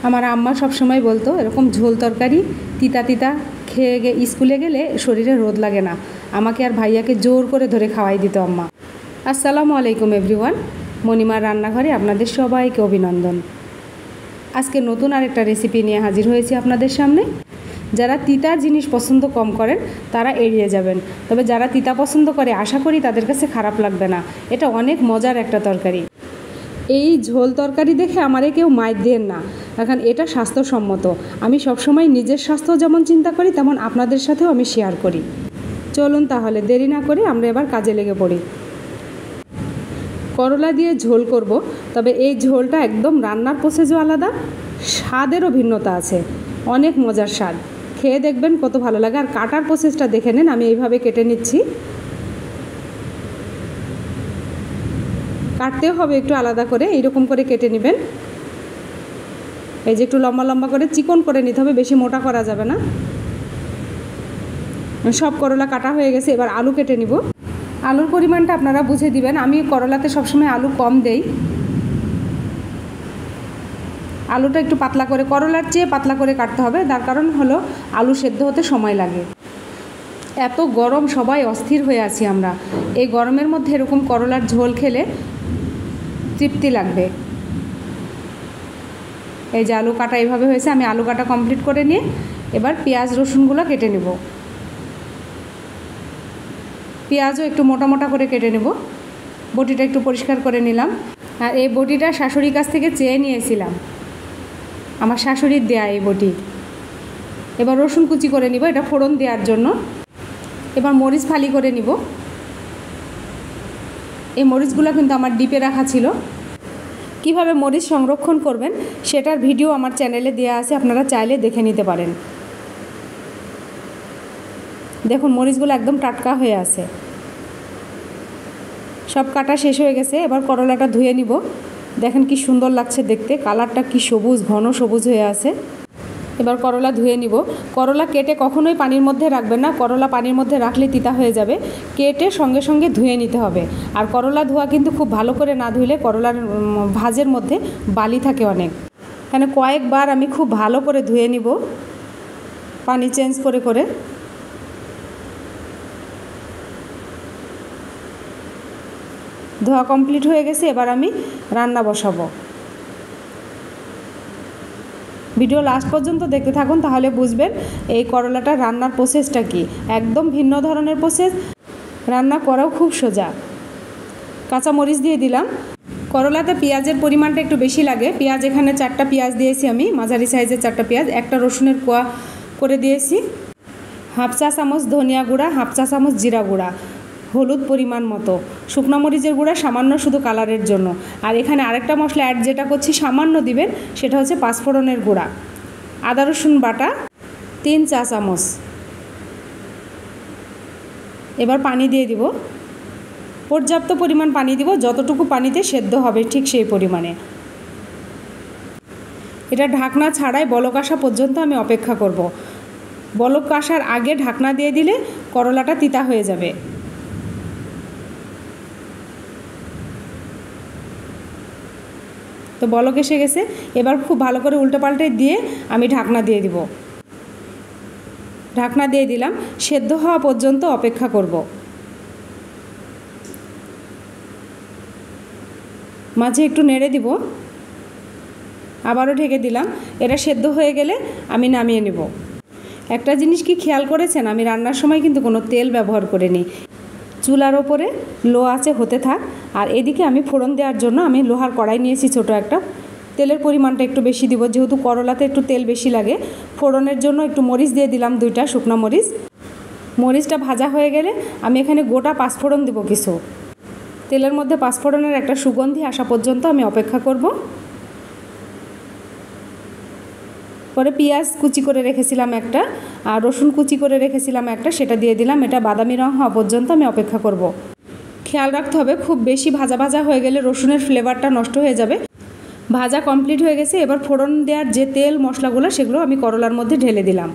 আমার আম্মা সবসময় বলতো এরকম ঝোল তরকারি তিতা তিতা খেয়ে স্কুলে গেলে শরীরে রোদ লাগে না। আমাকে আর ভাইয়াকে জোর করে ধরে খাওয়াই দিত আম্মা। আসসালামু আলাইকুম এভরিওয়ান, মণিমার রান্নাঘরে আপনাদের সবাইকে অভিনন্দন। আজকে নতুন আরেকটা রেসিপি নিয়ে হাজির হয়েছি আপনাদের সামনে। যারা তিতা জিনিস পছন্দ কম করেন তারা এড়িয়ে যাবেন, তবে যারা তিতা পছন্দ করে আশা করি তাদের কাছে খারাপ লাগবে না। এটা অনেক মজার একটা তরকারি। এই ঝোল তরকারি দেখে আমারে কেউ মাইর দেন না, এখন এটা স্বাস্থ্যসম্মত। আমি সবসময় নিজের স্বাস্থ্য যেমন চিন্তা করি তেমন আপনাদের সাথেও আমি শেয়ার করি। চলুন তাহলে দেরি না করে আমরা এবার কাজে লেগে পড়ি। করলা দিয়ে ঝোল করব, তবে এই ঝোলটা একদম রান্নার প্রসেসও আলাদা, স্বাদেরও ভিন্নতা আছে। অনেক মজার স্বাদ, খেয়ে দেখবেন কত ভালো লাগে। আর কাটার প্রসেসটা দেখে নেন, আমি এইভাবে কেটে নিচ্ছি। কাটতেও হবে একটু আলাদা করে, এইরকম করে কেটে নেবেন। এই যে একটু লম্বা লম্বা করে চিকন করে নিতে হবে, বেশি মোটা করা যাবে না। সব করলা কাটা হয়ে গেছে, এবার আলু কেটে নিব। আলুর পরিমাণটা আপনারা বুঝে দিবেন, আমি করলাতে সবসময় আলু কম দেই। আলুটা একটু পাতলা করে, করলার চেয়ে পাতলা করে কাটতে হবে, তার কারণ হলো আলু সেদ্ধ হতে সময় লাগে। এত গরম, সবাই অস্থির হয়ে আছি আমরা। এই গরমের মধ্যে এরকম করলার ঝোল খেলে তৃপ্তি লাগবে। এই যে আলু কাটা এইভাবে হয়েছে, আমি আলু কাটা কমপ্লিট করে নিয়ে এবার পেঁয়াজ রসুনগুলো কেটে নেব। পেঁয়াজও একটু মোটা মোটা করে কেটে নেব। বটিটা একটু পরিষ্কার করে নিলাম। আর এই বটিটা শাশুড়ির কাছ থেকে চেয়ে নিয়েছিলাম, আমার শাশুড়ির দেয়া এই বটি। এবার রসুন কুচি করে নিব, এটা ফোড়ন দেওয়ার জন্য। এবার মরিচ ফালি করে নিব। এই মরিচগুলো কিন্তু আমার ডিপে রাখা ছিল। কিভাবে মরিচ সংরক্ষণ করবেন সেটার ভিডিও আমার চ্যানেলে দেওয়া আছে, আপনারা চাইলে দেখে নিতে পারেন। দেখুন মরিচগুলো একদম টাটকা হয়ে আছে। সব কাটা শেষ হয়ে গেছে, এবার করলাটা ধুয়ে নিব। দেখেন কি সুন্দর লাগছে দেখতে, কালারটা কি সবুজ, ঘন সবুজ হয়ে আছে। এবার করলা ধুয়ে নিব। করলা কেটে কখনোই পানির মধ্যে রাখবেন না, করলা পানির মধ্যে রাখলে তিতা হয়ে যাবে। কেটে সঙ্গে সঙ্গে ধুয়ে নিতে হবে। আর করলা ধোয়া কিন্তু খুব ভালো করে না ধুইলে করলার ভাজের মধ্যে বালি থাকে অনেক। এখানে কয়েকবার আমি খুব ভালো করে ধুয়ে নিব, পানি চেঞ্জ করে করে। ধোয়া কমপ্লিট হয়ে গেছে, এবার আমি রান্না বসাবো। ভিডিও লাস্ট পর্যন্ত দেখতে থাকুন, তাহলে বুঝবেন এই করলাটা রান্নার প্রসেসটা কি। একদম ভিন্ন ধরনের প্রসেস, রান্না করাও খুব সোজা। কাঁচা মরিচ দিয়ে দিলাম। করলাতে পেঁয়াজের পরিমাণটা একটু বেশি লাগে। পেঁয়াজ এখানে 4টা পেঁয়াজ দিয়েছি আমি, মাঝারি সাইজের 4টা পেঁয়াজ। একটা রসুনের কোয়া করে দিয়েছি। হাফ চা চামচ ধনিয়া গুঁড়া, হাফ চা চামচ জিরা গুঁড়া, হলুদ পরিমাণ মতো, শুকনো মরিচের গুঁড়া সামান্য শুধু কালারের জন্য। আর এখানে আরেকটা মশলা অ্যাড যেটা করছি সামান্য দিবেন, সেটা হচ্ছে পাঁচফোড়নের গুঁড়া। আদা রসুন বাটা 3 চা চামচ। এবার পানি দিয়ে দিব, পর্যাপ্ত পরিমাণ পানি দিব, যতটুকু পানিতে সেদ্ধ হবে ঠিক সেই পরিমাণে। এটা ঢাকনা ছাড়াই বলক আসা পর্যন্ত আমি অপেক্ষা করব। বলক আসার আগে ঢাকনা দিয়ে দিলে করলাটা তিতা হয়ে যাবে। তো বলক এসে গেছে, এবার খুব ভালো করে উল্টে পাল্টে দিয়ে আমি ঢাকনা দিয়ে দিব। ঢাকনা দিয়ে দিলাম, সেদ্ধ হওয়া পর্যন্ত অপেক্ষা করব। মাঝে একটু নেড়ে দিব, আবারও ঢেকে দিলাম। এটা সেদ্ধ হয়ে গেলে আমি নামিয়ে নেব। একটা জিনিস কি খেয়াল করেছেন, আমি রান্নার সময় কিন্তু কোনো তেল ব্যবহার করিনি। চুলার ওপরে লো আঁচে হতে থাক। আর এদিকে আমি ফোড়ন দেওয়ার জন্য আমি লোহার কড়াই নিয়েছি ছোটো একটা। তেলের পরিমাণটা একটু বেশি দিব, যেহেতু করলাতে একটু তেল বেশি লাগে। ফোড়নের জন্য একটু মরিচ দিয়ে দিলাম, 2টা শুকনো মরিচ। মরিচটা ভাজা হয়ে গেলে আমি এখানে গোটা পাঁচফোড়ন দিব কিছু। তেলের মধ্যে পাঁচফোড়নের একটা সুগন্ধি আসা পর্যন্ত আমি অপেক্ষা করব। পরে পেঁয়াজ কুচি করে রেখেছিলাম একটা, আর রসুন কুচি করে রেখেছিলাম একটা, সেটা দিয়ে দিলাম। এটা বাদামি রং হওয়া পর্যন্ত আমি অপেক্ষা করব। খেয়াল রাখতে হবে, খুব বেশি ভাজা ভাজা হয়ে গেলে রসুনের ফ্লেভারটা নষ্ট হয়ে যাবে। ভাজা কমপ্লিট হয়ে গেছে, এবার ফোড়ন দেওয়ার যে তেল মশলাগুলো সেগুলো আমি করলার মধ্যে ঢেলে দিলাম।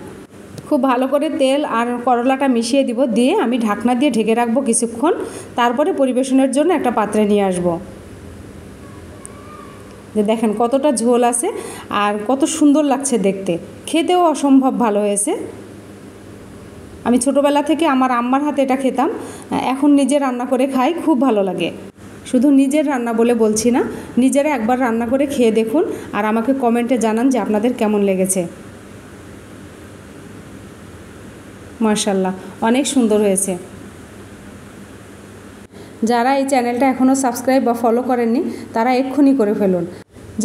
খুব ভালো করে তেল আর করলাটা মিশিয়ে দিব, দিয়ে আমি ঢাকনা দিয়ে ঢেকে রাখবো কিছুক্ষণ। তারপরে পরিবেশনের জন্য একটা পাত্রে নিয়ে আসব। যে দেখেন কতটা ঝোল আছে আর কত সুন্দর লাগছে দেখতে, খেতেও অসম্ভব ভালো হয়েছে। আমি ছোটোবেলা থেকে আমার আম্মার হাতে এটা খেতাম, এখন নিজে রান্না করে খাই, খুব ভালো লাগে। শুধু নিজের রান্না বলে বলছি না, নিজেরা একবার রান্না করে খেয়ে দেখুন আর আমাকে কমেন্টে জানান যে আপনাদের কেমন লেগেছে। মাশাআল্লাহ, অনেক সুন্দর হয়েছে। যারা এই চ্যানেলটা এখনও সাবস্ক্রাইব বা ফলো করেননি তারা এক্ষুনি করে ফেলুন।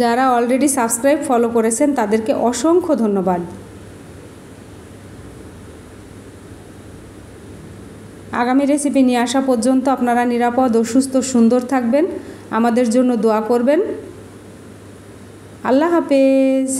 যারা অলরেডি সাবস্ক্রাইব ফলো করেছেন তাদেরকে অসংখ্য ধন্যবাদ। আগামী রেসিপি নিয়ে আসা পর্যন্ত আপনারা নিরাপদ ও সুস্থ সুন্দর থাকবেন, আমাদের জন্য দোয়া করবেন। আল্লাহ হাফেজ।